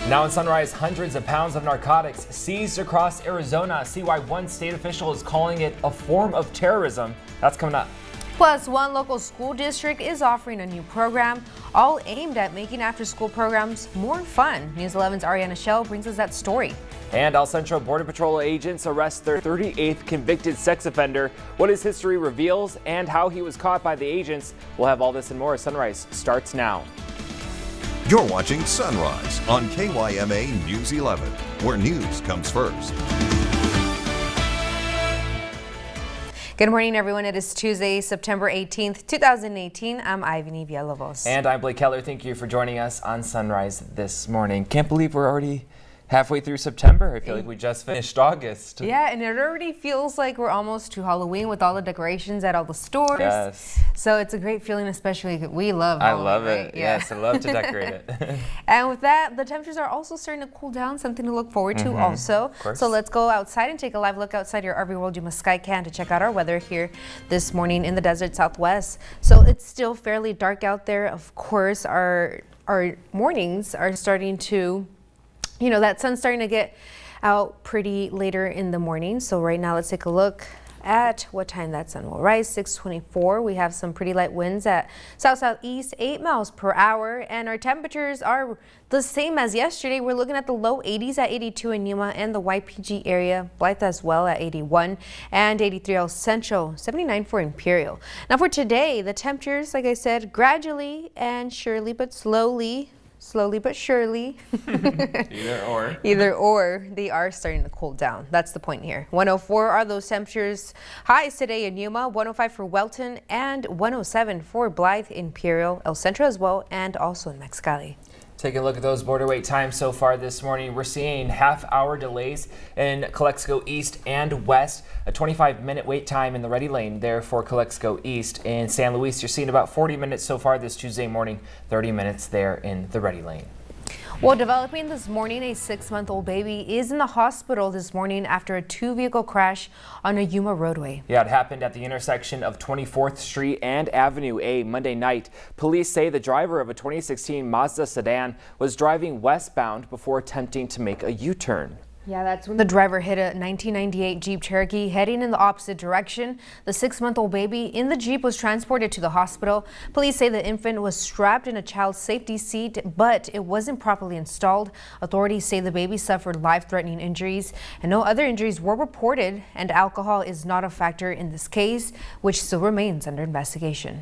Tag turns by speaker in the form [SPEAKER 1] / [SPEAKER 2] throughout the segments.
[SPEAKER 1] Now in Sunrise, hundreds of pounds of narcotics seized across Arizona. See why one state official is calling it a form of terrorism. That's coming up.
[SPEAKER 2] Plus, one local school district is offering a new program, all aimed at making after-school programs more fun. News 11's Ariana Shell brings us that story.
[SPEAKER 1] And El Centro Border Patrol agents arrest their 38th convicted sex offender. What his history reveals and how he was caught by the agents. We'll have all this and more. Sunrise starts now.
[SPEAKER 3] You're watching Sunrise on KYMA News 11, where news comes first.
[SPEAKER 2] Good morning, everyone. It is Tuesday, September 18th, 2018. I'm Ivany Villalobos.
[SPEAKER 1] And I'm Blake Keller. Thank you for joining us on Sunrise this morning. Can't believe we're already halfway through September. I feel like we just finished August.
[SPEAKER 2] Yeah, and it already feels like we're almost to Halloween with all the decorations at all the stores.
[SPEAKER 1] Yes.
[SPEAKER 2] So it's a great feeling, especially we love
[SPEAKER 1] I
[SPEAKER 2] Halloween,
[SPEAKER 1] love it.
[SPEAKER 2] right? Yeah.
[SPEAKER 1] Yes, I love to decorate it.
[SPEAKER 2] And with that, the temperatures are also starting to cool down, something to look forward to also. So let's go outside and take a live look outside your RV World Yuma Skycam to check out our weather here this morning in the desert Southwest. So it's still fairly dark out there. Of course, our mornings are starting to, you know, that sun's starting to get out pretty later in the morning. So right now, let's take a look at what time that sun will rise. 6:24. We have some pretty light winds at south-southeast, 8 miles per hour, and our temperatures are the same as yesterday. We're looking at the low 80s at 82 in Yuma and the YPG area, Blythe as well at 81, and 83 El Centro, 79 for Imperial. Now for today, the temperatures, like I said, gradually and surely but slowly but surely. Either or, they are starting to cool down. That's the point here. 104 are those temperatures. Highs today in Yuma, 105 for Welton, and 107 for Blythe, Imperial, El Centro as well, and also in Mexicali.
[SPEAKER 1] Take a look at those border wait times so far this morning. We're seeing half-hour delays in Calexico East and West, a 25-minute wait time in the ready lane there for Calexico East. In San Luis, you're seeing about 40 minutes so far this Tuesday morning, 30 minutes there in the ready lane.
[SPEAKER 2] Well, developing this morning, a 6-month-old baby is in the hospital this morning after a 2-vehicle crash on a Yuma roadway. Yeah, it happened at the intersection of 24th Street and Avenue A Monday night. Police say the driver of a 2016 Mazda sedan was driving westbound before attempting to make a U-turn. Yeah, that's when the driver hit a 1998 Jeep Cherokee heading in the opposite direction. The 6-month-old baby in the Jeep was transported to the hospital. Police say the infant was strapped in a child safety seat, but it wasn't properly installed. Authorities say the baby suffered life-threatening injuries and no other injuries were reported, and alcohol is not a factor in this case, which still remains under investigation.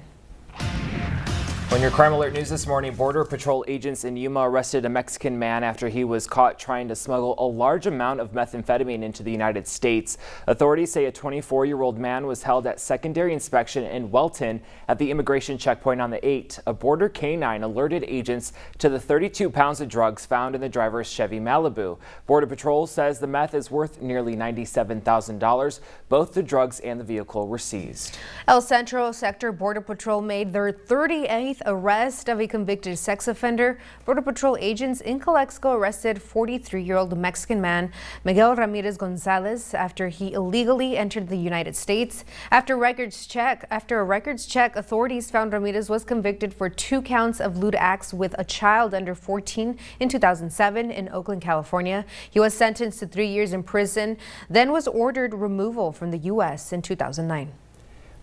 [SPEAKER 2] On your Crime Alert News this morning, Border Patrol agents in Yuma arrested a Mexican man after he was caught trying to smuggle a large amount of methamphetamine into the United States. Authorities say a 24-year-old man was held at secondary inspection in Welton at the immigration checkpoint on the 8th. A border canine alerted agents to the 32 pounds of drugs found in the driver's Chevy Malibu. Border Patrol says the meth is worth nearly $97,000. Both the drugs and the vehicle were seized. El Centro Sector Border Patrol made their 38th arrest of a convicted sex offender. Border Patrol agents in Calexico arrested 43-year-old Mexican man Miguel Ramirez Gonzalez after he illegally entered the United States. After a records check, authorities found Ramirez was convicted for 2 counts of lewd acts with a child under 14 in 2007 in Oakland, California. He was sentenced to 3 years in prison, then was ordered removal from the U.S. in 2009.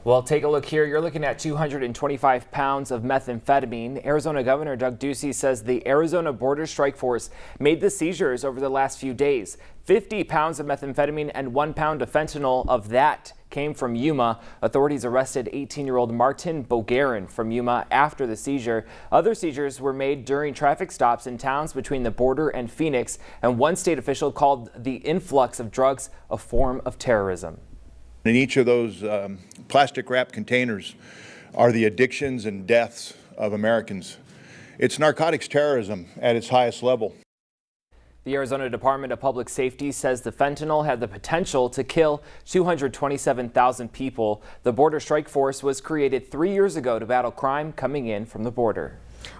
[SPEAKER 2] Well, take a look here. You're looking at 225 pounds of methamphetamine. Arizona Governor Doug Ducey says the Arizona Border Strike Force made the seizures over the last few days. 50 pounds of methamphetamine and 1 pound of fentanyl of that came from Yuma. Authorities arrested 18-year-old Martin Bogarin from Yuma after the seizure. Other seizures were made during traffic stops in towns between the border and Phoenix, and one state official called the influx of drugs a form of terrorism.
[SPEAKER 4] In each of those plastic wrap containers are the addictions and deaths of Americans. It's narcotics terrorism at its highest level.
[SPEAKER 1] The Arizona Department of Public Safety says the fentanyl had the potential to kill 227,000 people. The Border Strike Force was created 3 years ago to battle crime coming in from the border.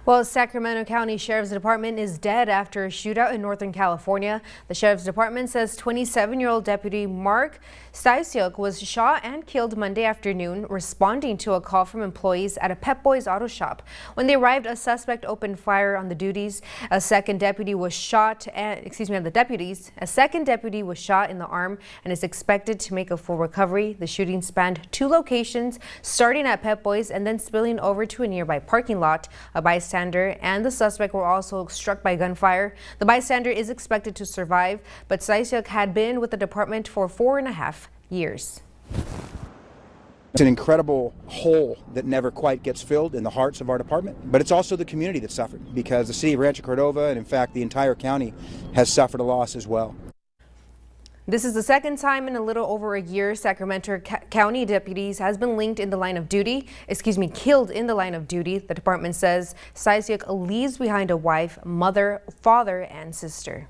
[SPEAKER 2] Well, Sacramento County Sheriff's Department is dead after a shootout in Northern California. The Sheriff's Department says 27-year-old Deputy Mark Stysiuk was shot and killed Monday afternoon, responding to a call from employees at a Pep Boys auto shop. When they arrived, a suspect opened fire on the duties. A second deputy was shot, a second deputy was shot in the arm and is expected to make a full recovery. The shooting spanned 2 locations, starting at Pep Boys and then spilling over to a nearby parking lot. A bystander and the suspect were also struck by gunfire. The bystander is expected to survive, but Stysiuk had been with the department for 4.5 years.
[SPEAKER 5] It's an incredible hole that never quite gets filled in the hearts of our department, but it's also the community that suffered, because the city of Rancho Cordova, and in fact the entire county, has suffered a loss as well.
[SPEAKER 2] This is the second time in a little over a year Sacramento County deputies has been killed in the line of duty. The department says Stysiuk leaves behind a wife, mother, father, and sister.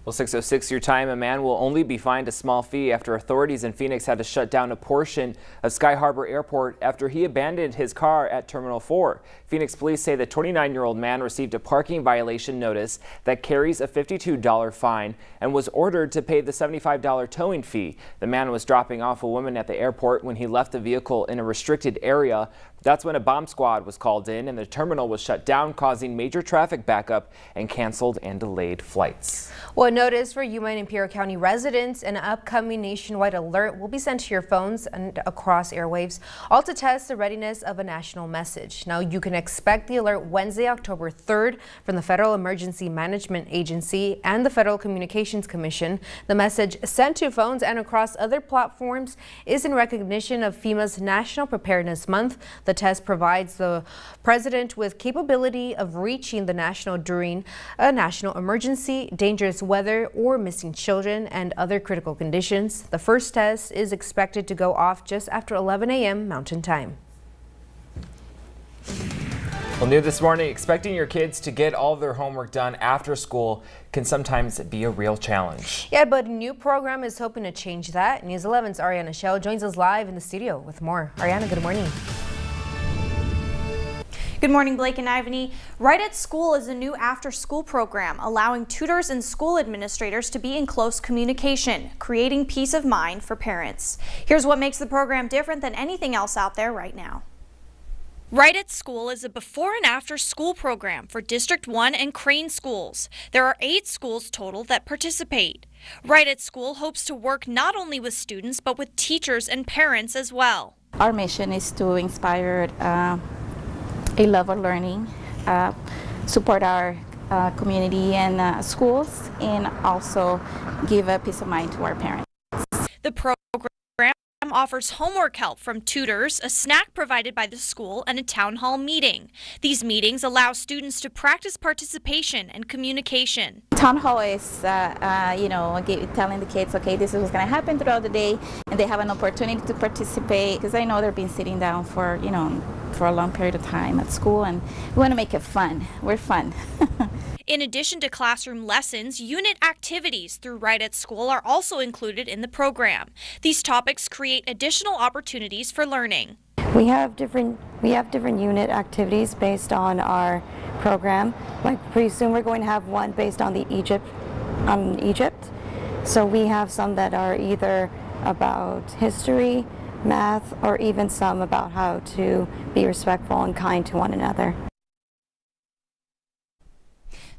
[SPEAKER 1] Well, 6:06 your time. A man will only be fined a small fee after authorities in Phoenix had to shut down a portion of Sky Harbor Airport after he abandoned his car at Terminal 4. Phoenix police say the 29-year-old man received a parking violation notice that carries a $52 fine and was ordered to pay the $75 towing fee. The man was dropping off a woman at the airport when he left the vehicle in a restricted area. That's when a bomb squad was called in and the terminal was shut down, causing major traffic backup and canceled and delayed flights.
[SPEAKER 2] Well, a notice for Yuma and Imperial County residents: an upcoming nationwide alert will be sent to your phones and across airwaves, all to test the readiness of a national message. Now, you can expect the alert Wednesday, October 3rd from the Federal Emergency Management Agency and the Federal Communications Commission. The message sent to phones and across other platforms is in recognition of FEMA's National Preparedness Month. The test provides the president with capability of reaching the national during a national emergency, dangerous weather, or missing children and other critical conditions. The first test is expected to go off just after 11 a.m. Mountain Time.
[SPEAKER 1] Well, new this morning, expecting your kids to get all of their homework done after school can sometimes be a real challenge.
[SPEAKER 2] Yeah, but a new program is hoping to change that. News 11's Ariana Shell joins us live in the studio with more. Ariana, good morning.
[SPEAKER 6] Good morning, Blake and Ivany. Right at School is a new after-school program allowing tutors and school administrators to be in close communication, creating peace of mind for parents. Here's what makes the program different than anything else out there right now.
[SPEAKER 7] Right at School is a before and after school program for District 1 and Crane schools. There are 8 schools total that participate. Right at School hopes to work not only with students but with teachers and parents as well.
[SPEAKER 8] Our mission is to inspire a love of learning, support our community and schools, and also give a peace of mind to our parents.
[SPEAKER 7] The program offers homework help from tutors, a snack provided by the school, and a town hall meeting. These meetings allow students to practice participation and communication.
[SPEAKER 8] Town hall is, telling the kids, okay, this is what's going to happen throughout the day, and they have an opportunity to participate, because I know they've been sitting down for a long period of time at school, and we want to make it fun. We're fun.
[SPEAKER 7] In addition to classroom lessons, unit activities through Right at School are also included in the program. These topics create additional opportunities for learning.
[SPEAKER 9] We have different unit activities based on our program. Like pretty soon we're going to have one based on Egypt. So we have some that are either about history, math, or even some about how to be respectful and kind to one another.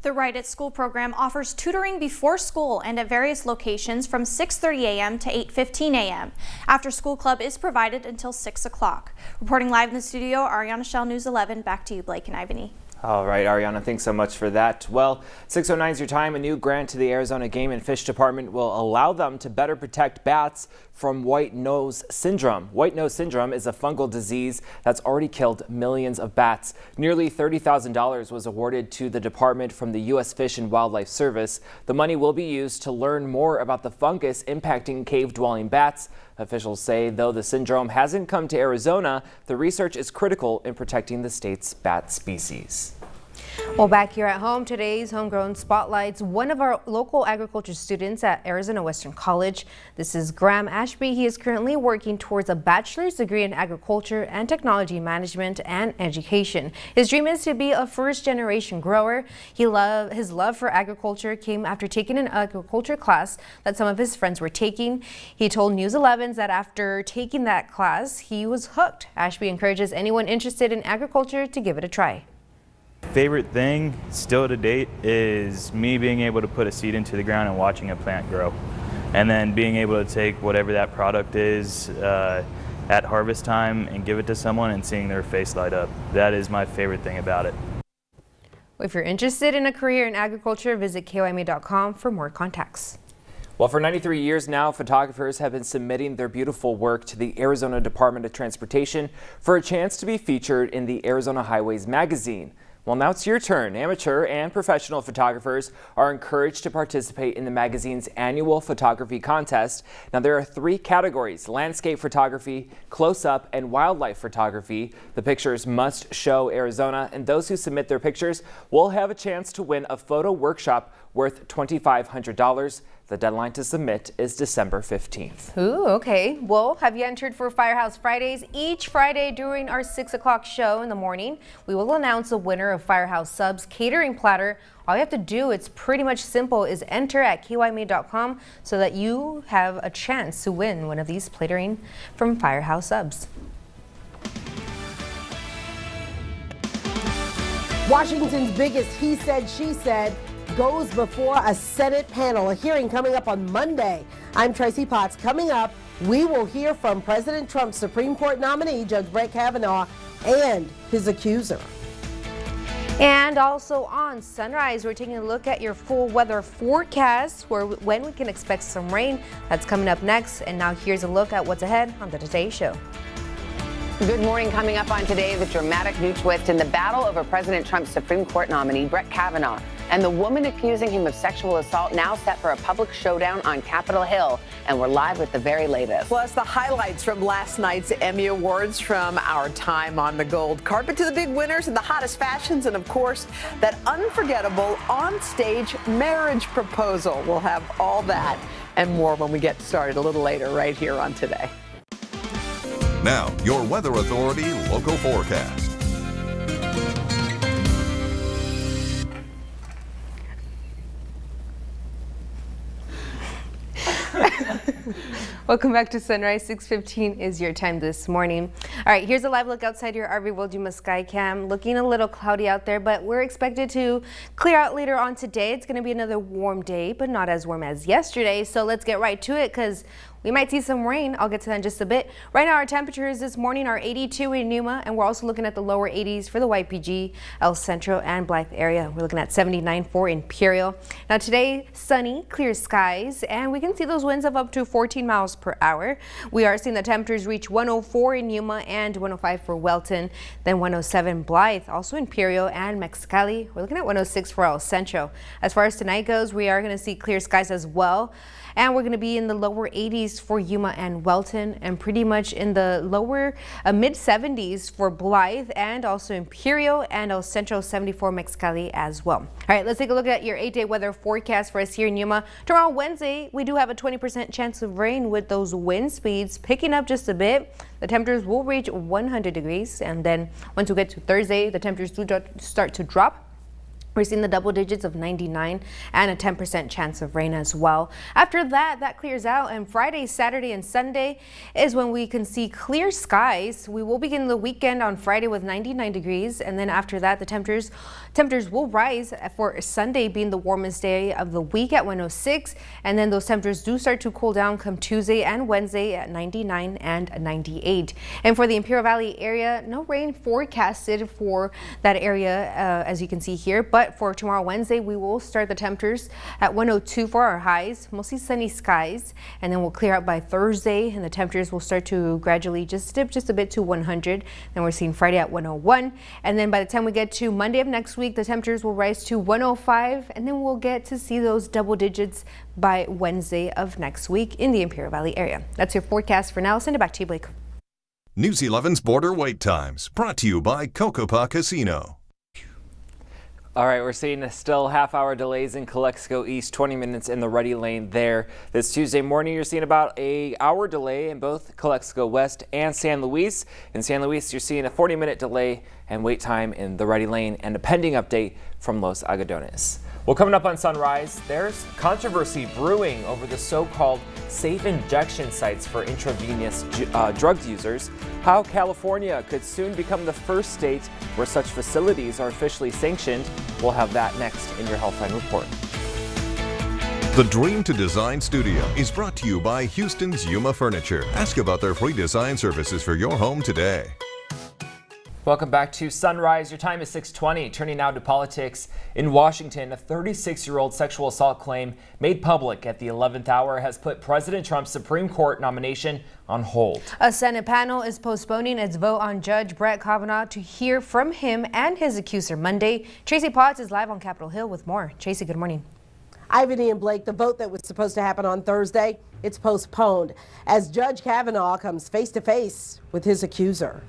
[SPEAKER 6] The Right at School program offers tutoring before school and at various locations from 6:30 a.m. to 8:15 a.m. After School Club is provided until 6 o'clock. Reporting live in the studio, Ariana Shell, News 11. Back to you, Blake and Ivany.
[SPEAKER 1] All right, Ariana, thanks so much for that. Well, 6:09 is your time. A new grant to the Arizona Game and Fish Department will allow them to better protect bats from white nose syndrome. White nose syndrome is a fungal disease that's already killed millions of bats. Nearly $30,000 was awarded to the department from the U.S. Fish and Wildlife Service. The money will be used to learn more about the fungus impacting cave-dwelling bats. Officials say though the syndrome hasn't come to Arizona, the research is critical in protecting the state's bat species.
[SPEAKER 2] Well, back here at home, today's Homegrown spotlights one of our local agriculture students at Arizona Western College. This is Graham Ashby. He is currently working towards a bachelor's degree in agriculture and technology management and education. His dream is to be a first-generation grower. His love for agriculture came after taking an agriculture class that some of his friends were taking. He told News 11 that after taking that class, he was hooked. Ashby encourages anyone interested in agriculture to give it a try.
[SPEAKER 10] Favorite thing still to date is me being able to put a seed into the ground and watching a plant grow, and then being able to take whatever that product is at harvest time and give it to someone and seeing their face light up. That is my favorite thing about it.
[SPEAKER 2] If you're interested in a career in agriculture, visit KYMA.com for more contacts.
[SPEAKER 1] Well, for 93 years now, photographers have been submitting their beautiful work to the Arizona Department of Transportation for a chance to be featured in the Arizona Highways magazine. Well, now it's your turn. Amateur and professional photographers are encouraged to participate in the magazine's annual photography contest. Now, there are 3 categories: landscape photography, close-up, and wildlife photography. The pictures must show Arizona, and those who submit their pictures will have a chance to win a photo workshop worth $2,500. The deadline to submit is December 15th.
[SPEAKER 2] Ooh, okay. Well, have you entered for Firehouse Fridays? Each Friday during our 6 o'clock show in the morning, we will announce a winner of Firehouse Subs catering platter. All you have to do, it's pretty much simple, is enter at KYMA.com so that you have a chance to win one of these plattering from Firehouse Subs.
[SPEAKER 11] Washington's biggest he said, she said goes before a Senate panel. A hearing coming up on Monday. I'm Tracy Potts. Coming up, we will hear from President Trump's Supreme Court nominee, Judge Brett Kavanaugh, and his accuser.
[SPEAKER 2] And also on Sunrise, we're taking a look at your full weather forecast when we can expect some rain. That's coming up next. And now here's a look at what's ahead on the Today Show.
[SPEAKER 12] Good morning. Coming up on Today, the dramatic new twist in the battle over President Trump's Supreme Court nominee, Brett Kavanaugh, and the woman accusing him of sexual assault now set for a public showdown on Capitol Hill. And we're live with the very latest.
[SPEAKER 13] Plus, the highlights from last night's Emmy Awards from our time on the gold carpet to the big winners and the hottest fashions. And, of course, that unforgettable on-stage marriage proposal. We'll have all that and more when we get started a little later right here on Today.
[SPEAKER 3] Now, your Weather Authority local forecast.
[SPEAKER 2] Welcome back to Sunrise. 6:15 is your time this morning. All right, here's a live look outside your RV World Yuma sky cam. Looking a little cloudy out there, but we're expected to clear out later on today. It's going to be another warm day, but not as warm as yesterday. So let's get right to it because we might see some rain. I'll get to that in just a bit. Right now, our temperatures this morning are 82 in Yuma, and we're also looking at the lower 80s for the YPG, El Centro, and Blythe area. We're looking at 79 for Imperial. Now today, sunny, clear skies, and we can see those winds of up to 14 miles per hour. We are seeing the temperatures reach 104 in Yuma and 105 for Welton, then 107 Blythe, also Imperial and Mexicali. We're looking at 106 for El Centro. As far as tonight goes, we are going to see clear skies as well. And we're going to be in the lower 80s for Yuma and Welton, and pretty much in the lower mid 70s for Blythe and also Imperial and El Centro, 74 Mexicali as well. All right, let's take a look at your 8-day weather forecast for us here in Yuma. Tomorrow, Wednesday, we do have a 20% chance of rain with those wind speeds picking up just a bit. The temperatures will reach 100 degrees, and then once we get to Thursday, the temperatures do start to drop. We're seeing the double digits of 99 and a 10% chance of rain as well. After that, that clears out, and Friday, Saturday, and Sunday is when we can see clear skies. We will begin the weekend on Friday with 99 degrees, and then after that, the temperatures will rise for Sunday being the warmest day of the week at 106, and then those temperatures do start to cool down come Tuesday and Wednesday at 99 and 98. And for the Imperial Valley area, no rain forecasted for that area as you can see here, but for tomorrow, Wednesday, we will start the temperatures at 102 for our highs, mostly sunny skies, and then we'll clear out by Thursday, and the temperatures will start to gradually just dip just a bit to 100. Then we're seeing Friday at 101, and then by the time we get to Monday of next week, the temperatures will rise to 105, and then we'll get to see those double digits by Wednesday of next week in the Imperial Valley area. That's your forecast for now. I'll send it back to you, Blake.
[SPEAKER 3] News 11's Border Wait Times, brought to you by Cocopa Casino.
[SPEAKER 1] All right, we're seeing still half-hour delays in Calexico East, 20 minutes in the ready lane there. This Tuesday morning, you're seeing about an hour delay in both Calexico West and San Luis. In San Luis, you're seeing a 40-minute delay and wait time in the ready lane, and a pending update from Los Algodones. Well, coming up on Sunrise, there's controversy brewing over the so-called safe injection sites for intravenous drug users, how California could soon become the first state where such facilities are officially sanctioned. We'll have that next in your Healthline Report.
[SPEAKER 3] The Dream to Design Studio is brought to you by Houston's KYMA Furniture. Ask about their free design services for your home today.
[SPEAKER 1] Welcome back to Sunrise. Your time is 6:20. Turning now to politics. In Washington, a 36-year-old sexual assault claim made public at the 11th hour has put President Trump's Supreme Court nomination on hold.
[SPEAKER 2] A Senate panel is postponing its vote on Judge Brett Kavanaugh to hear from him and his accuser Monday. Tracy Potts is live on Capitol Hill with more. Tracy, good morning.
[SPEAKER 11] Ivany and Blake, the vote that was supposed to happen on Thursday, it's postponed as Judge Kavanaugh comes face to face with his accuser.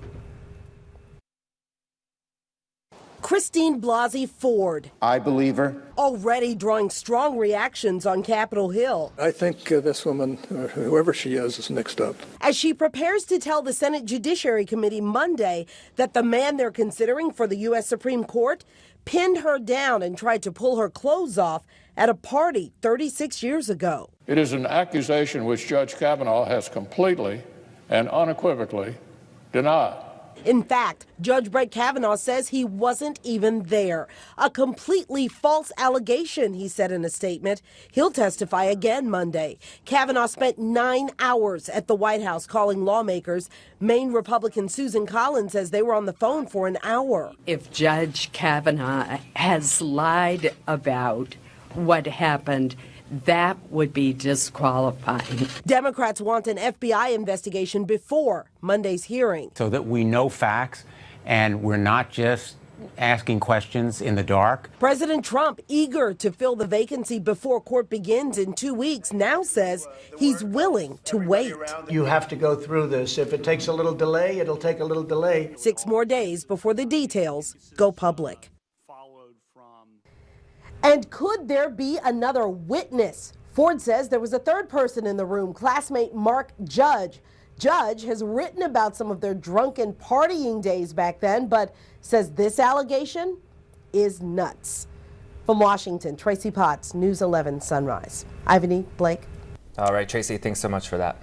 [SPEAKER 11] Christine Blasey Ford.
[SPEAKER 14] I believe her.
[SPEAKER 11] Already drawing strong reactions on Capitol Hill.
[SPEAKER 15] I think this woman, or whoever she is mixed up.
[SPEAKER 11] As she prepares to tell the Senate Judiciary Committee Monday that the man they're considering for the U.S. Supreme Court pinned her down and tried to pull her clothes off at a party 36 years ago.
[SPEAKER 15] It is an accusation which Judge Kavanaugh has completely and unequivocally denied.
[SPEAKER 11] In fact, Judge Brett Kavanaugh says he wasn't even there. A completely false allegation, he said in a statement. He'll testify again Monday. Kavanaugh spent 9 hours at the White House calling lawmakers. Maine Republican Susan Collins says they were on the phone for an hour.
[SPEAKER 16] If Judge Kavanaugh has lied about what happened, that would be disqualifying.
[SPEAKER 11] Democrats want an FBI investigation before Monday's hearing.
[SPEAKER 17] So that we know facts and we're not just asking questions in the dark.
[SPEAKER 11] President Trump, eager to fill the vacancy before court begins in 2 weeks, now says he's willing to wait.
[SPEAKER 18] You have to go through this. If it takes a little delay, it'll take a little delay.
[SPEAKER 11] 6 more days before the details go public. And could there be another witness? Ford says there was a third person in the room, classmate Mark Judge. Judge has written about some of their drunken partying days back then, but says this allegation is nuts. From Washington, Tracy Potts, News 11 Sunrise. Ivany, Blake.
[SPEAKER 1] All right, Tracy, thanks so much for that.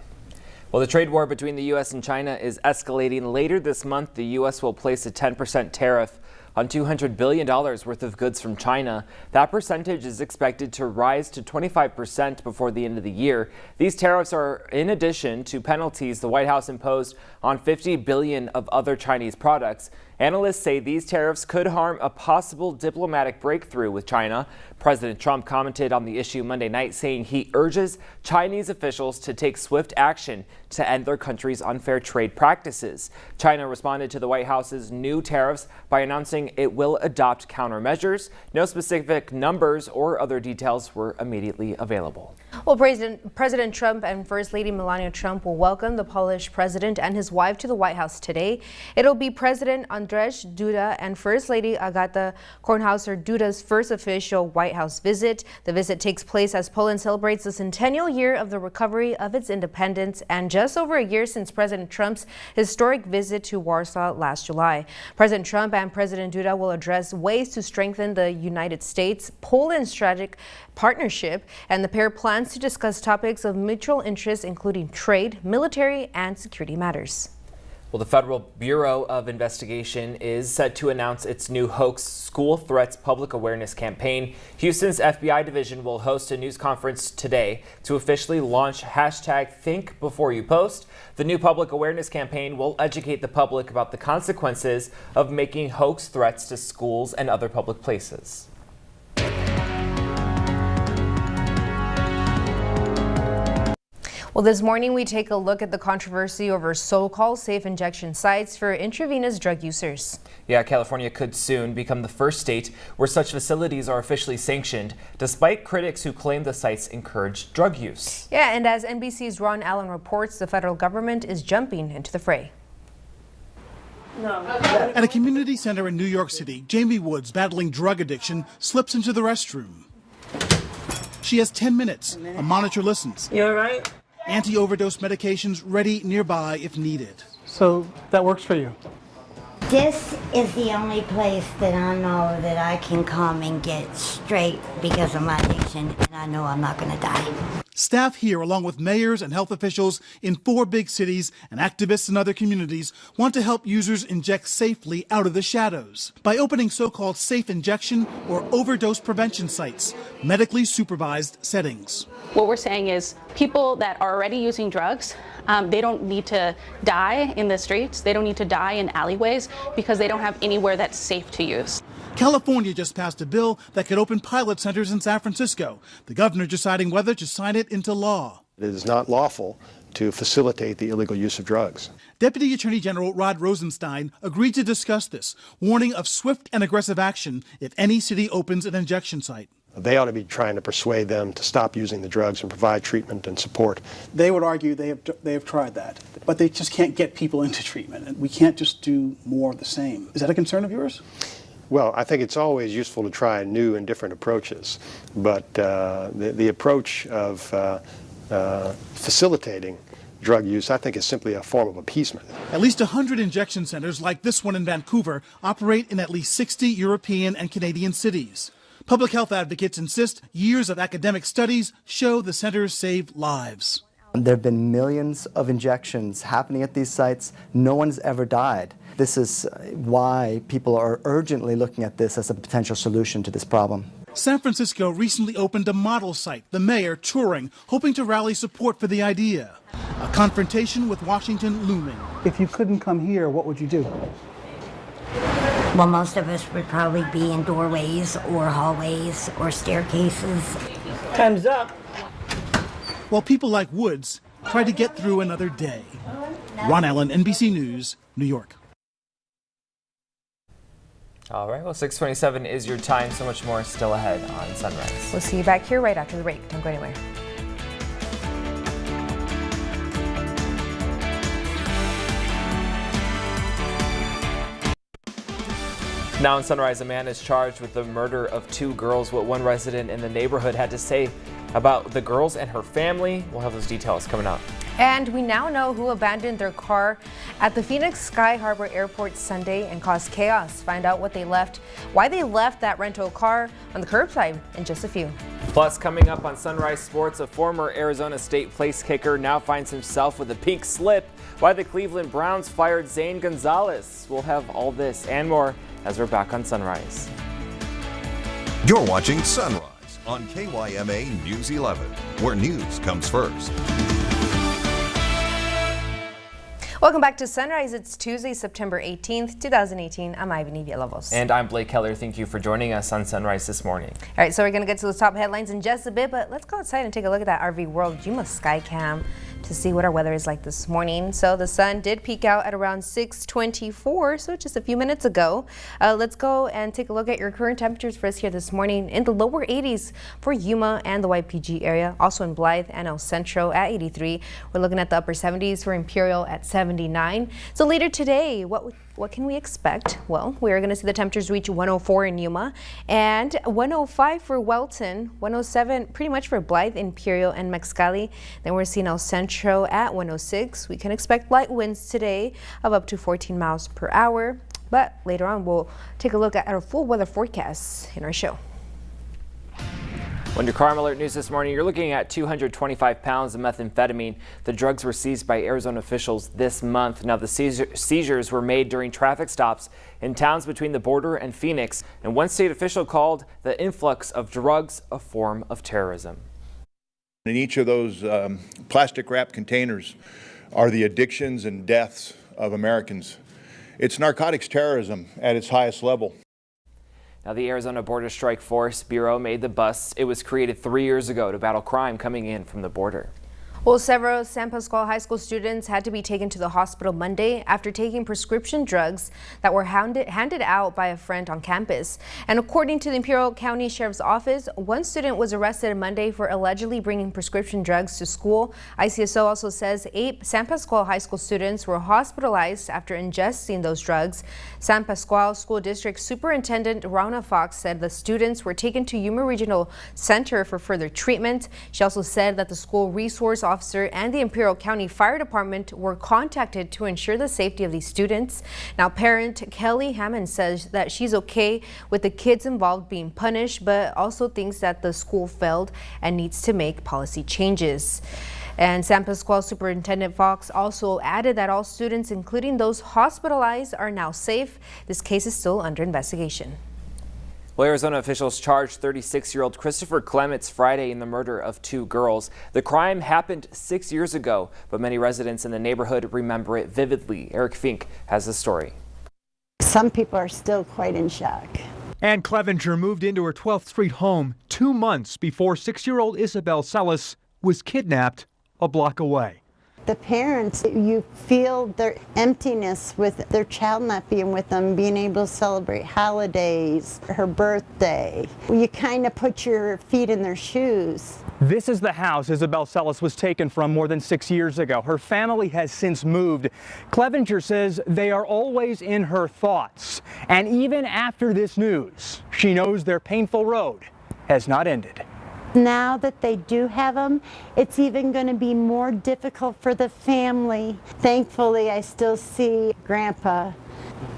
[SPEAKER 1] Well, the trade war between the U.S. and China is escalating. Later this month, the U.S. will place a 10% tariff on $200 billion worth of goods from China. That percentage is expected to rise to 25% before the end of the year. These tariffs are in addition to penalties the White House imposed on $50 billion of other Chinese products. Analysts say these tariffs could harm a possible diplomatic breakthrough with China. President Trump commented on the issue Monday night, saying he urges Chinese officials to take swift action to end their country's unfair trade practices. China responded to the White House's new tariffs by announcing it will adopt countermeasures. No specific numbers or other details were immediately available.
[SPEAKER 2] Well, President Trump and First Lady Melania Trump will welcome the Polish president and his wife to the White House today. It'll be President Andrzej Duda and First Lady Agata Kornhauser-Duda's first official White House visit. The visit takes place as Poland celebrates the centennial year of the recovery of its independence and just over a year since President Trump's historic visit to Warsaw last July. President Trump and President Duda will address ways to strengthen the United States-Poland strategic partnership, and the pair plans to discuss topics of mutual interest, including trade, military, and security matters.
[SPEAKER 1] Well, the Federal Bureau of Investigation is set to announce its new hoax school threats public awareness campaign. Houston's FBI division will host a news conference today to officially launch #ThinkBeforeYouPost. The new public awareness campaign will educate the public about the consequences of making hoax threats to schools and other public places.
[SPEAKER 2] Well, this morning we take a look at the controversy over so-called safe injection sites for intravenous drug users.
[SPEAKER 1] Yeah, California could soon become the first state where such facilities are officially sanctioned, despite critics who claim the sites encourage drug use.
[SPEAKER 2] Yeah, and as NBC's Ron Allen reports, the federal government is jumping into the fray.
[SPEAKER 14] At a community center in New York City, Jamie Woods, battling drug addiction, slips into the restroom. She has 10 minutes. A monitor listens.
[SPEAKER 19] You all right?
[SPEAKER 14] Anti-overdose medications ready nearby if needed.
[SPEAKER 19] So that works for you?
[SPEAKER 20] This is the only place that I know that I can come and get straight because of my addiction, and I know I'm not going to die.
[SPEAKER 14] Staff here, along with mayors and health officials in 4 big cities and activists in other communities, want to help users inject safely out of the shadows by opening so-called safe injection or overdose prevention sites, medically supervised settings.
[SPEAKER 21] What we're saying is people that are already using drugs, they don't need to die in the streets. They don't need to die in alleyways because they don't have anywhere that's safe to use.
[SPEAKER 14] California just passed a bill that could open pilot centers in San Francisco, the governor deciding whether to sign it into law.
[SPEAKER 22] It is not lawful to facilitate the illegal use of drugs.
[SPEAKER 14] Deputy Attorney General Rod Rosenstein agreed to discuss this, warning of swift and aggressive action if any city opens an injection site.
[SPEAKER 22] They ought to be trying to persuade them to stop using the drugs and provide treatment and support.
[SPEAKER 19] They would argue they have tried that, but they just can't get people into treatment, and we can't just do more of the same. Is that a concern of yours?
[SPEAKER 22] Well, I think it's always useful to try new and different approaches, but the approach of facilitating drug use, I think, is simply a form of appeasement.
[SPEAKER 14] At least 100 injection centers like this one in Vancouver operate in at least 60 European and Canadian cities. Public health advocates insist years of academic studies show the centers save lives.
[SPEAKER 23] There have been millions of injections happening at these sites. No one's ever died. This is why people are urgently looking at this as a potential solution to this problem.
[SPEAKER 14] San Francisco recently opened a model site, the mayor touring, hoping to rally support for the idea. A confrontation with Washington looming.
[SPEAKER 19] If you couldn't come here, what would you do?
[SPEAKER 20] Well, most of us would probably be in doorways or hallways or staircases.
[SPEAKER 19] Time's up.
[SPEAKER 14] While people like Woods try to get through another day. Ron Allen, NBC News, New York.
[SPEAKER 1] All right, well, 6:27 is your time. So much more still ahead on Sunrise.
[SPEAKER 2] We'll see you back here right after the break. Don't go anywhere.
[SPEAKER 1] Now in Sunrise, a man is charged with the murder of 2 girls. What one resident in the neighborhood had to say about the girls and her family. We'll have those details coming up.
[SPEAKER 2] And we now know who abandoned their car at the Phoenix Sky Harbor Airport Sunday and caused chaos. Find out what they left, why they left that rental car on the curbside in just a few.
[SPEAKER 1] Plus, coming up on Sunrise Sports, a former Arizona State place kicker now finds himself with a pink slip. Why the Cleveland Browns fired Zane Gonzalez. We'll have all this and more as we're back on Sunrise.
[SPEAKER 3] You're watching Sunrise on KYMA News 11, where news comes first.
[SPEAKER 2] Welcome back to Sunrise. It's Tuesday, September 18th, 2018. I'm Ivany Villalobos.
[SPEAKER 1] And I'm Blake Keller. Thank you for joining us on Sunrise this morning.
[SPEAKER 2] All right, so we're going to get to the top headlines in just a bit, but let's go outside and take a look at that RV World KYMA Skycam to see what our weather is like this morning. So the sun did peak out at around 6:24, so just a few minutes ago. Let's go and take a look at your current temperatures for us here this morning. In the lower 80s for Yuma and the YPG area, also in Blythe and El Centro at 83. We're looking at the upper 70s for Imperial at 79. So later today, what can we expect? Well, we're going to see the temperatures reach 104 in Yuma and 105 for Welton, 107 pretty much for Blythe, Imperial, and Mexicali. Then we're seeing El Centro at 106. We can expect light winds today of up to 14 miles per hour. But later on, we'll take a look at our full weather forecasts in our show.
[SPEAKER 1] Under Crime Alert News this morning, you're looking at 225 pounds of methamphetamine. The drugs were seized by Arizona officials this month. Now, the seizures were made during traffic stops in towns between the border and Phoenix, and one state official called the influx of drugs a form of terrorism.
[SPEAKER 4] In each of those plastic wrap containers are the addictions and deaths of Americans. It's narcotics terrorism at its highest level.
[SPEAKER 1] Now, the Arizona Border Strike Force Bureau made the bust. It was created 3 years ago to battle crime coming in from the border.
[SPEAKER 2] Well, several San Pascual High School students had to be taken to the hospital Monday after taking prescription drugs that were handed out by a friend on campus. And according to the Imperial County Sheriff's Office, one student was arrested Monday for allegedly bringing prescription drugs to school. ICSO also says 8 San Pascual High School students were hospitalized after ingesting those drugs. San Pascual School District Superintendent Rona Fox said the students were taken to Yuma Regional Center for further treatment. She also said that the school resource officer and the Imperial County Fire Department were contacted to ensure the safety of these students. Now, parent Kelly Hammond says that she's okay with the kids involved being punished, but also thinks that the school failed and needs to make policy changes. And San Pascual Superintendent Fox also added that all students, including those hospitalized, are now safe. This case is still under investigation.
[SPEAKER 1] Well, Arizona officials charged 36-year-old Christopher Clements Friday in the murder of 2 girls. The crime happened 6 years ago, but many residents in the neighborhood remember it vividly. Eric Fink has the story.
[SPEAKER 5] Some people are still quite in shock.
[SPEAKER 7] Ann Clevenger moved into her 12th Street home 2 months before 6-year-old Isabel Celis was kidnapped a block away.
[SPEAKER 5] The parents, you feel their emptiness with their child not being with them, being able to celebrate holidays, her birthday. You kind of put your feet in their shoes.
[SPEAKER 7] This is the house Isabel Celis was taken from more than 6 years ago. Her family has since moved. Clevenger says they are always in her thoughts. And even after this news, she knows their painful road has not ended.
[SPEAKER 5] Now that they do have them, it's even going to be more difficult for the family. Thankfully, I still see Grandpa.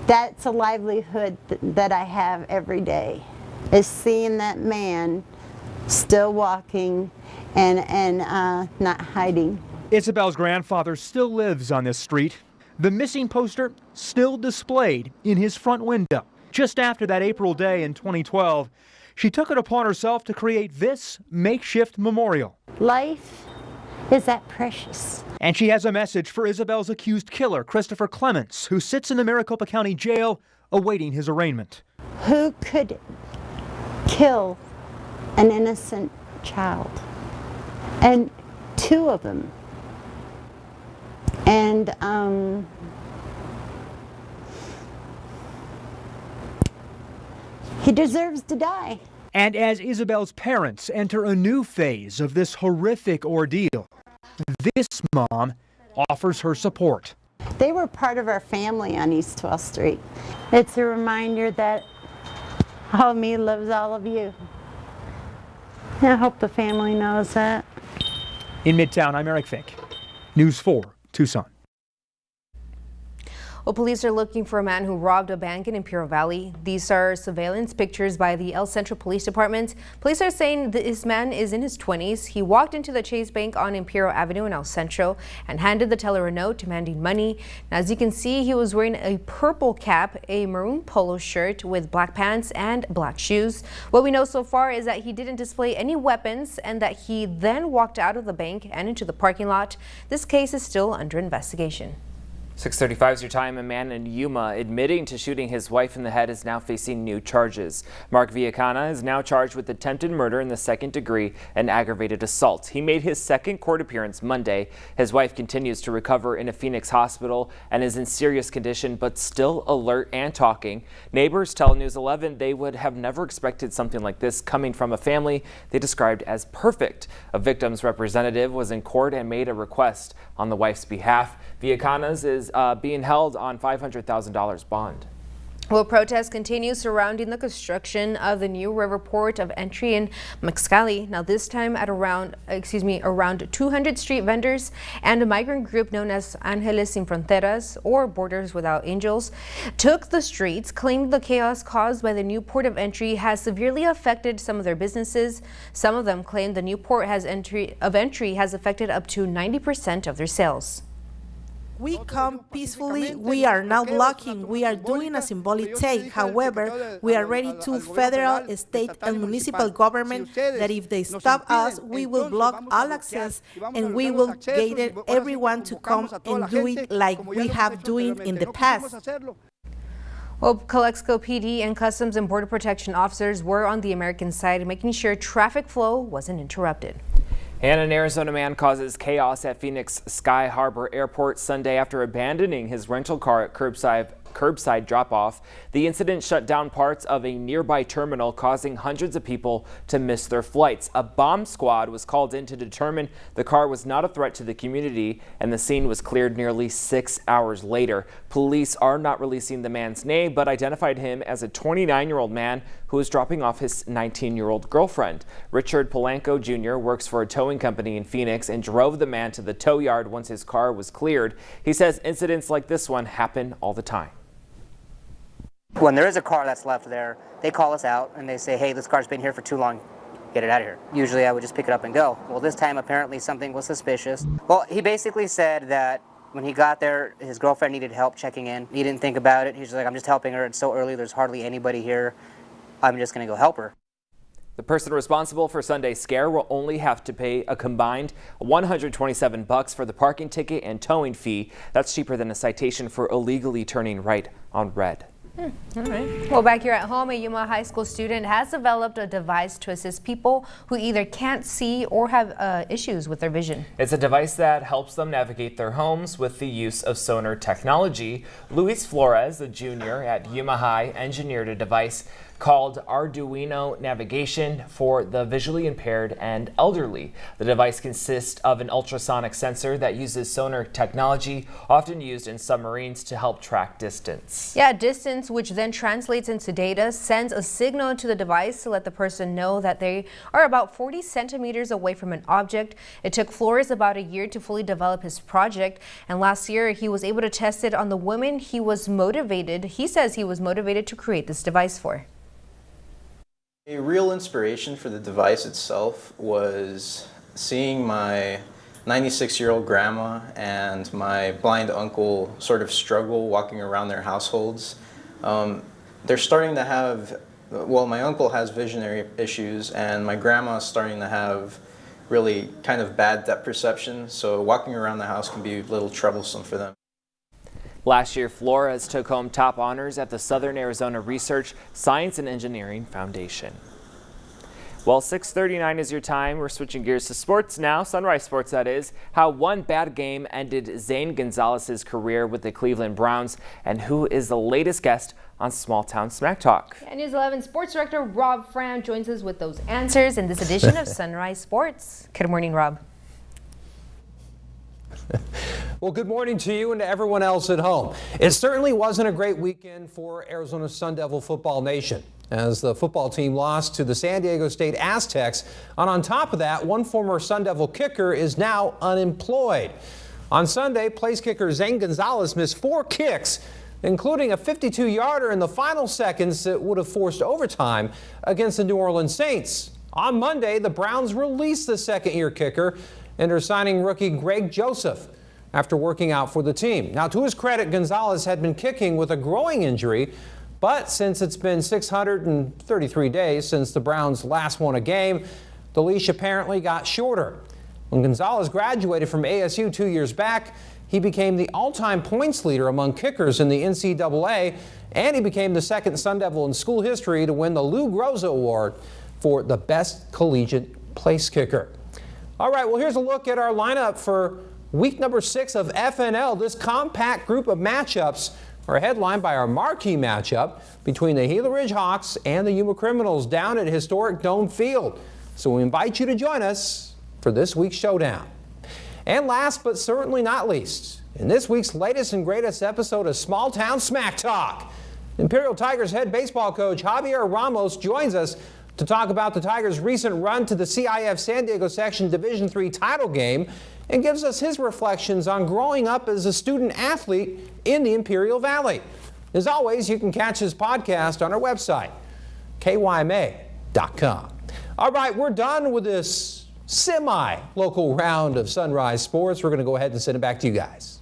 [SPEAKER 5] That's a livelihood that I have every day, is seeing that man still walking and not hiding.
[SPEAKER 7] Isabel's grandfather still lives on this street. The missing poster still displayed in his front window. Just after that April day in 2012, she took it upon herself to create this makeshift memorial.
[SPEAKER 5] Life is that precious.
[SPEAKER 7] And she has a message for Isabel's accused killer, Christopher Clements, who sits in the Maricopa County Jail awaiting his arraignment.
[SPEAKER 5] Who could kill an innocent child? And 2 of them. And he deserves to die.
[SPEAKER 7] And as Isabel's parents enter a new phase of this horrific ordeal, this mom offers her support.
[SPEAKER 5] They were part of our family on East 12th Street. It's a reminder that all of me loves all of you. And I hope the family knows that.
[SPEAKER 7] In Midtown, I'm Eric Fink, News 4, Tucson.
[SPEAKER 2] Well, police are looking for a man who robbed a bank in Imperial Valley. These are surveillance pictures by the El Centro Police Department. Police are saying this man is in his 20s. He walked into the Chase Bank on Imperial Avenue in El Centro and handed the teller a note demanding money. Now, as you can see, he was wearing a purple cap, a maroon polo shirt with black pants and black shoes. What we know so far is that he didn't display any weapons and that he then walked out of the bank and into the parking lot. This case is still under investigation.
[SPEAKER 1] 6:35 is your time. A man in Yuma admitting to shooting his wife in the head is now facing new charges. Mark Villacana is now charged with attempted murder in the 2nd degree and aggravated assault. He made his 2nd court appearance Monday. His wife continues to recover in a Phoenix hospital and is in serious condition, but still alert and talking. Neighbors tell News 11 they would have never expected something like this coming from a family they described as perfect. A victim's representative was in court and made a request on the wife's behalf. Villacana's is being held on $500,000 bond.
[SPEAKER 2] Well, protests continue surrounding the construction of the new river port of entry in Mexicali. Now, this time at around 200 street vendors and a migrant group known as Ángeles Sin Fronteras, or Borders Without Angels, took the streets, claimed the chaos caused by the new port of entry has severely affected some of their businesses. Some of them claim the new port has entry has affected up to 90% of their sales.
[SPEAKER 8] We come peacefully, we are not blocking, we are doing a symbolic take. However, we are ready to federal, state and municipal government that if they stop us, we will block all access and we will guide everyone to come and do it like we have doing in the past.
[SPEAKER 2] Well, Calexico PD and Customs and Border Protection officers were on the American side, making sure traffic flow wasn't interrupted.
[SPEAKER 1] And an Arizona man causes chaos at Phoenix Sky Harbor Airport Sunday after abandoning his rental car at curbside drop-off. The incident shut down parts of a nearby terminal, causing hundreds of people to miss their flights. A bomb squad was called in to determine the car was not a threat to the community, and the scene was cleared nearly 6 hours later. Police are not releasing the man's name, but identified him as a 29-year-old man who was dropping off his 19-year-old girlfriend. Richard Polanco Jr. works for a towing company in Phoenix and drove the man to the tow yard once his car was cleared. He says incidents like this one happen all the time.
[SPEAKER 6] When there is a car that's left there, they call us out and they say, hey, this car's been here for too long, get it out of here. Usually I would just pick it up and go. Well, this time apparently something was suspicious. Well, he basically said that when he got there, his girlfriend needed help checking in. He didn't think about it. He's like, I'm just helping her. It's so early, there's hardly anybody here. I'm just gonna go help her.
[SPEAKER 1] The person responsible for Sunday's scare will only have to pay a combined $127 for the parking ticket and towing fee. That's cheaper than a citation for illegally turning right on red.
[SPEAKER 2] All right. Well, back here at home, a Yuma High School student has developed a device to assist people who either can't see or have issues with their vision.
[SPEAKER 1] It's a device that helps them navigate their homes with the use of sonar technology. Luis Flores, a junior at Yuma High, engineered a device called Arduino Navigation for the visually impaired and elderly. The device consists of an ultrasonic sensor that uses sonar technology, often used in submarines to help track distance.
[SPEAKER 2] Yeah, distance, which then translates into data, sends a signal to the device to let the person know that they are about 40 centimeters away from an object. It took Flores about a year to fully develop his project, and last year he was able to test it on the woman he says he was motivated to create this device for.
[SPEAKER 9] A real inspiration for the device itself was seeing my 96-year-old grandma and my blind uncle sort of struggle walking around their households. They're starting to have, well, my uncle has visionary issues and my grandma's starting to have really kind of bad depth perception, so walking around the house can be a little troublesome for them.
[SPEAKER 1] Last year, Flores took home top honors at the Southern Arizona Research, Science and Engineering Foundation. Well, 6:39 is your time. We're switching gears to sports now. Sunrise Sports, that is. How one bad game ended Zane Gonzalez's career with the Cleveland Browns, and who is the latest guest on Small Town Smack Talk.
[SPEAKER 2] And News 11 Sports Director Rob Fram joins us with those answers in this edition of Sunrise Sports. Good morning, Rob.
[SPEAKER 10] Well, good morning to you and to everyone else at home. It certainly wasn't a great weekend for Arizona Sun Devil football nation, as the football team lost to the San Diego State Aztecs. And on top of that, one former Sun Devil kicker is now unemployed. On Sunday, place kicker Zane Gonzalez missed 4 kicks, including a 52-yarder in the final seconds that would have forced overtime against the New Orleans Saints. On Monday, the Browns released the second-year kicker and are signing rookie Greg Joseph after working out for the team. Now, to his credit, Gonzalez had been kicking with a growing injury, but since it's been 633 days since the Browns last won a game, the leash apparently got shorter. When Gonzalez graduated from ASU 2 years back, he became the all-time points leader among kickers in the NCAA, and he became the second Sun Devil in school history to win the Lou Groza Award for the best collegiate place kicker. All right, well, here's a look at our lineup for week number 6 of FNL. This compact group of matchups are headlined by our marquee matchup between the Gila Ridge Hawks and the Yuma Criminals down at historic Dome Field. So we invite you to join us for this week's showdown. And last but certainly not least, in this week's latest and greatest episode of Small Town Smack Talk, Imperial Tigers head baseball coach Javier Ramos joins us to talk about the Tigers' recent run to the CIF San Diego Section Division III title game and gives us his reflections on growing up as a student athlete in the Imperial Valley. As always, you can catch his podcast on our website, KYMA.com. All right, we're done with this semi-local round of Sunrise Sports. We're going to go ahead and send it back to you guys.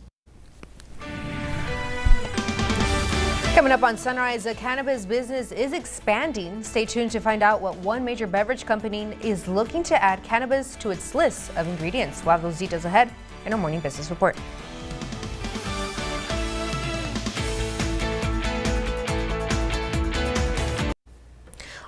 [SPEAKER 2] Coming up on Sunrise, the cannabis business is expanding. Stay tuned to find out what one major beverage company is looking to add cannabis to its list of ingredients. We'll have those details ahead in our morning business report.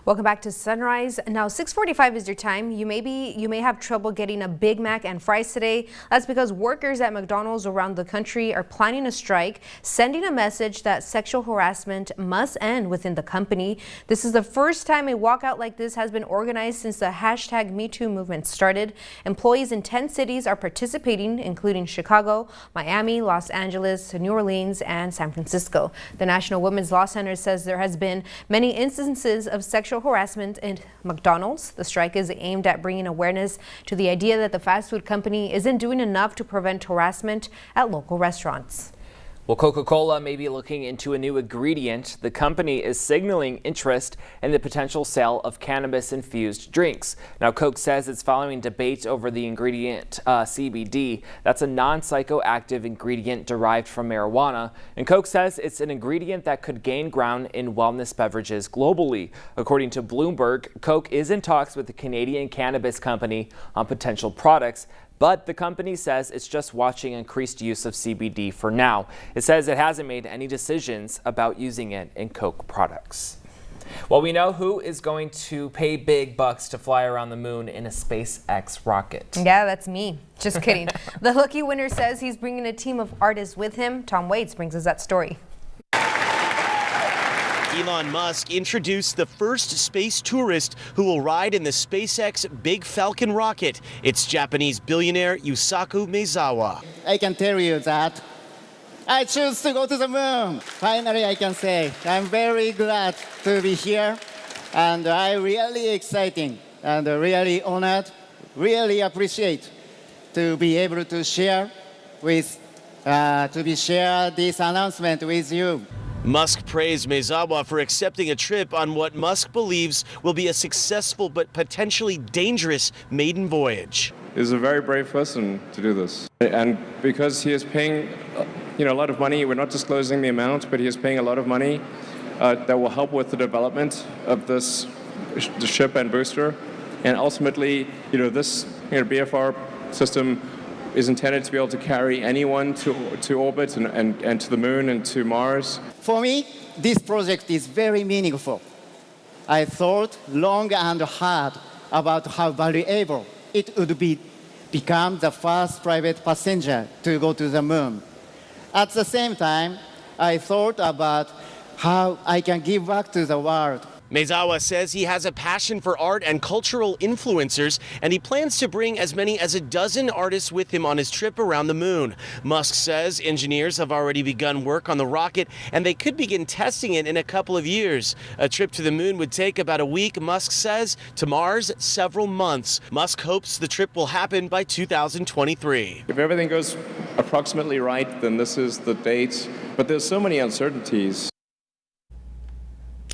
[SPEAKER 2] Welcome back to Sunrise. Now 6:45 is your time. You may have trouble getting a Big Mac and fries today. That's because workers at McDonald's around the country are planning a strike, sending a message that sexual harassment must end within the company. This is the first time a walkout like this has been organized since the #MeToo movement started. Employees in 10 cities are participating, including Chicago, Miami, Los Angeles, New Orleans, and San Francisco. The National Women's Law Center says there has been many instances of sexual harassment in McDonald's. The strike is aimed at bringing awareness to the idea that the fast food company isn't doing enough to prevent harassment at local restaurants.
[SPEAKER 1] Well, Coca-Cola may be looking into a new ingredient. The company is signaling interest in the potential sale of cannabis-infused drinks. Now, Coke says it's following debate over the ingredient CBD. That's a non-psychoactive ingredient derived from marijuana. And Coke says it's an ingredient that could gain ground in wellness beverages globally. According to Bloomberg, Coke is in talks with the Canadian cannabis company on potential products. But the company says it's just watching increased use of CBD for now. It says it hasn't made any decisions about using it in Coke products. Well, we know who is going to pay big bucks to fly around the moon in a SpaceX rocket.
[SPEAKER 2] Yeah, that's me. Just kidding. The lucky winner says he's bringing a team of artists with him. Tom Waits brings us that story.
[SPEAKER 12] Elon Musk introduced the first space tourist who will ride in the SpaceX Big Falcon rocket. It's Japanese billionaire Yusaku Maezawa.
[SPEAKER 13] I can tell you that I choose to go to the moon. Finally, I can say I'm very glad to be here, and I'm really exciting and really honored, really appreciate to be able to share this announcement with you.
[SPEAKER 12] Musk praised Maezawa for accepting a trip on what Musk believes will be a successful but potentially dangerous maiden voyage.
[SPEAKER 15] He's a very brave person to do this. And because he is paying a lot of money, we're not disclosing the amount, but he is paying a lot of money that will help with the development of this the ship and booster. And ultimately, this BFR system is intended to be able to carry anyone to orbit and to the moon and to Mars.
[SPEAKER 13] For me, this project is very meaningful. I thought long and hard about how valuable it would become the first private passenger to go to the moon. At the same time, I thought about how I can give back to the world.
[SPEAKER 12] Maezawa says he has a passion for art and cultural influencers, and he plans to bring as many as a dozen artists with him on his trip around the moon. Musk says engineers have already begun work on the rocket, and they could begin testing it in a couple of years. A trip to the moon would take about a week, Musk says. To Mars, several months. Musk hopes the trip will happen by 2023.
[SPEAKER 15] If everything goes approximately right, then this is the date. But there's so many uncertainties.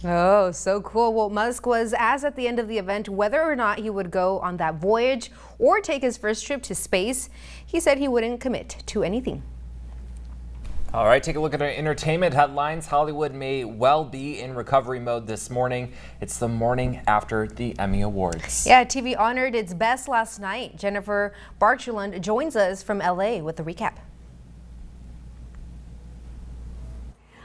[SPEAKER 2] Oh, so cool. Well, Musk was asked at the end of the event whether or not he would go on that voyage or take his first trip to space. He said he wouldn't commit to anything.
[SPEAKER 1] All right, take a look at our entertainment headlines. Hollywood may well be in recovery mode this morning. It's the morning after the Emmy Awards.
[SPEAKER 2] Yeah, TV honored its best last night. Jennifer Barchland joins us from LA with the recap.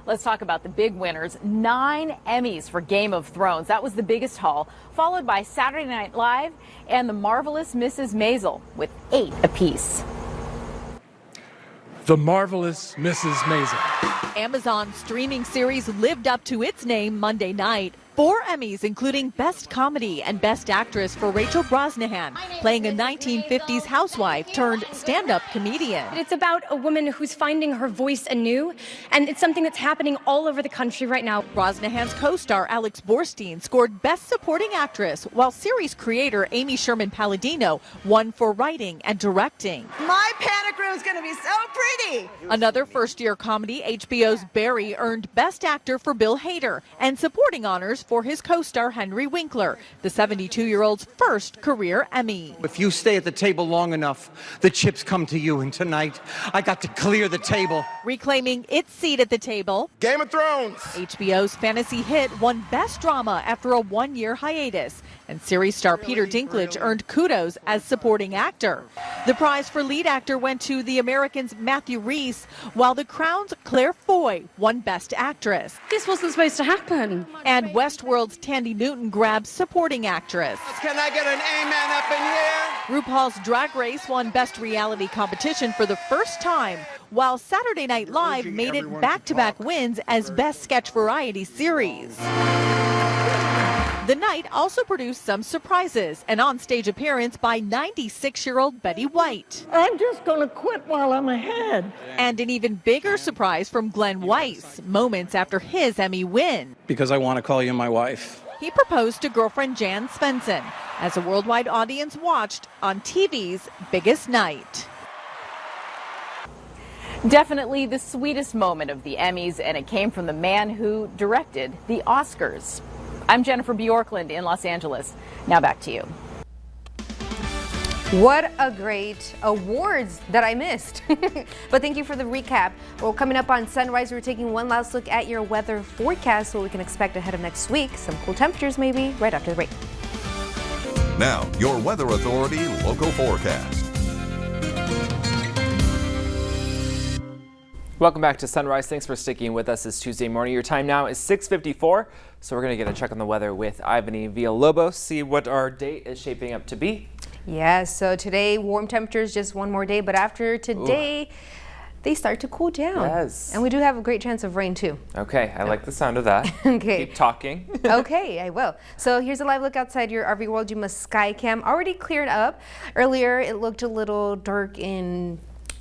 [SPEAKER 24] Let's talk about the big winners. 9 Emmys for Game of Thrones. That was the biggest haul, followed by Saturday Night Live and The Marvelous Mrs. Maisel with 8 apiece.
[SPEAKER 25] The Marvelous Mrs. Maisel.
[SPEAKER 26] Amazon streaming series lived up to its name Monday night. 4 Emmys, including Best Comedy and Best Actress for Rachel Brosnahan, playing a 1950s housewife turned stand-up comedian.
[SPEAKER 27] It's about a woman who's finding her voice anew, and it's something that's happening all over the country right now.
[SPEAKER 26] Brosnahan's co-star Alex Borstein scored Best Supporting Actress, while series creator Amy Sherman Palladino won for writing and directing.
[SPEAKER 28] My panic room is going to be so pretty.
[SPEAKER 26] Another first-year comedy, HBO's Barry, earned Best Actor for Bill Hader and supporting honors for his co-star Henry Winkler, the 72-year-old's first career Emmy.
[SPEAKER 29] If you stay at the table long enough, the chips come to you, and tonight I got to clear the table.
[SPEAKER 26] Reclaiming its seat at the table,
[SPEAKER 29] Game of Thrones.
[SPEAKER 26] HBO's fantasy hit won Best Drama after a 1-year hiatus. And series star Peter Dinklage earned kudos as supporting actor. The prize for lead actor went to The Americans' Matthew Rhys, while The Crown's Claire Foy won Best Actress.
[SPEAKER 27] This wasn't supposed to happen.
[SPEAKER 26] And Westworld's Tandy Newton grabbed supporting actress.
[SPEAKER 29] Can I get an amen up in here?
[SPEAKER 26] RuPaul's Drag Race won Best Reality Competition for the first time, while Saturday Night Live made it back-to-back wins as Best Sketch Variety Series. The night also produced some surprises, an on-stage appearance by 96-year-old Betty White.
[SPEAKER 11] I'm just going to quit while I'm ahead.
[SPEAKER 26] And an even bigger surprise from Glenn Weiss, moments after his Emmy win.
[SPEAKER 29] Because I want to call you my wife.
[SPEAKER 26] He proposed to girlfriend Jan Svensson as a worldwide audience watched on TV's biggest night.
[SPEAKER 24] Definitely the sweetest moment of the Emmys, and it came from the man who directed the Oscars. I'm Jennifer Bjorklund in Los Angeles. Now back to you.
[SPEAKER 2] What a great awards that I missed. But thank you for the recap. Well, coming up on Sunrise, we're taking one last look at your weather forecast, what we can expect ahead of next week. Some cool temperatures maybe right after the break.
[SPEAKER 3] Now, your Weather Authority local forecast.
[SPEAKER 1] Welcome back to Sunrise. Thanks for sticking with us this Tuesday morning. Your time now is 6:54, so we're going to get a check on the weather with Ivany Villalobos, see what our day is shaping up to be.
[SPEAKER 2] Yeah, so today, warm temperatures, just one more day, but after today, they start to cool down.
[SPEAKER 1] Yes.
[SPEAKER 2] And we do have a great chance of rain, too.
[SPEAKER 1] Okay, I like the sound of that.
[SPEAKER 2] Okay.
[SPEAKER 1] Keep talking.
[SPEAKER 2] Okay, I will. So here's a live look outside your RV World Yuma sky cam. Already cleared up. Earlier, it looked a little dark and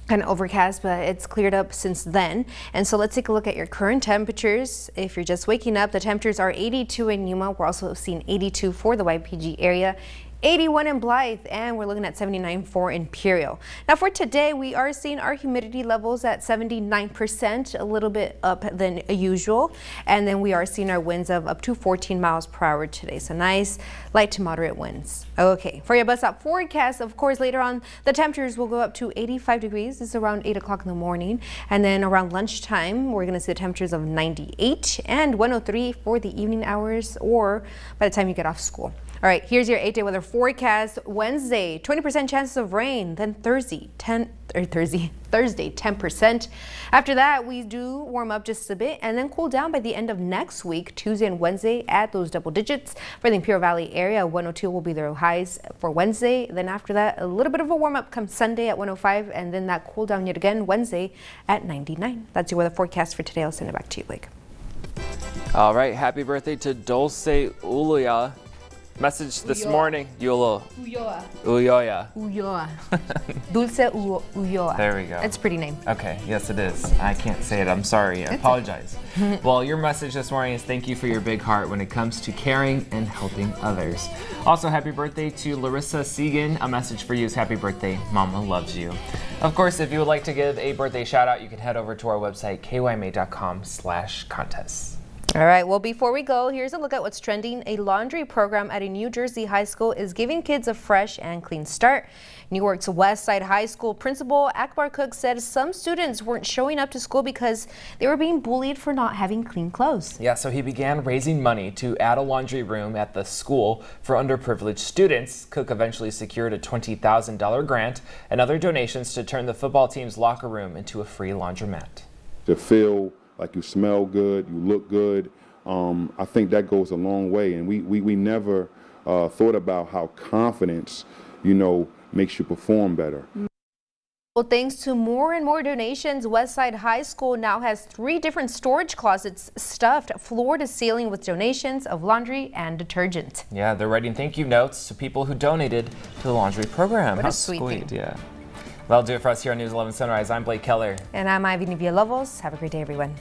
[SPEAKER 2] kind of overcast, but it's cleared up since then. And so let's take a look at your current temperatures. If you're just waking up, the temperatures are 82 in Yuma. We're also seeing 82 for the YPG area. 81 in Blythe, and we're looking at 79 for Imperial. Now for today, we are seeing our humidity levels at 79%, a little bit up than usual. And then we are seeing our winds of up to 14 miles per hour today. So nice light to moderate winds. Okay, for your bus stop forecast, of course, later on, the temperatures will go up to 85 degrees. This is around 8 o'clock in the morning. And then around lunchtime, we're gonna see the temperatures of 98 and 103 for the evening hours or by the time you get off school. All right, here's your 8-day weather forecast. Wednesday, 20% chances of rain. Then Thursday, 10%. After that, we do warm up just a bit and then cool down by the end of next week. Tuesday and Wednesday at those double digits. For the Imperial Valley area, 102 will be their highs for Wednesday. Then after that, a little bit of a warm up comes Sunday at 105, and then that cool down yet again Wednesday at 99. That's your weather forecast for today. I'll send it back to you, Blake.
[SPEAKER 1] All right, happy birthday to Dulce Ulia. Message this morning, Yulo. Uyoya.
[SPEAKER 2] Dulce Ulloa.
[SPEAKER 1] There we go.
[SPEAKER 2] It's a pretty name.
[SPEAKER 1] Okay, yes it is. I can't say it, I'm sorry, I apologize. Well, your message this morning is thank you for your big heart when it comes to caring and helping others. Also, happy birthday to Larissa Segan. A message for you is happy birthday, Mama loves you. Of course, if you would like to give a birthday shout out, you can head over to our website, kyma.com/contests.
[SPEAKER 2] All right, well, before we go, here's a look at what's trending. A laundry program at a New Jersey high school is giving kids a fresh and clean start. Newark's West Side High School principal Akbar Cook said some students weren't showing up to school because they were being bullied for not having clean clothes.
[SPEAKER 1] Yeah, so he began raising money to add a laundry room at the school for underprivileged students. Cook eventually secured a $20,000 grant and other donations to turn the football team's locker room into a free laundromat.
[SPEAKER 16] To feel like you smell good, you look good. I think that goes a long way, and we never thought about how confidence, makes you perform better.
[SPEAKER 2] Well, thanks to more and more donations, Westside High School now has 3 different storage closets stuffed floor to ceiling with donations of laundry and detergent.
[SPEAKER 1] Yeah, they're writing thank you notes to people who donated to the laundry program.
[SPEAKER 2] What
[SPEAKER 1] How
[SPEAKER 2] a sweet thing.
[SPEAKER 1] Yeah. That'll do it for us here on News 11 Sunrise. I'm Blake Keller.
[SPEAKER 2] And I'm Ivany Villalobos. Have a great day, everyone.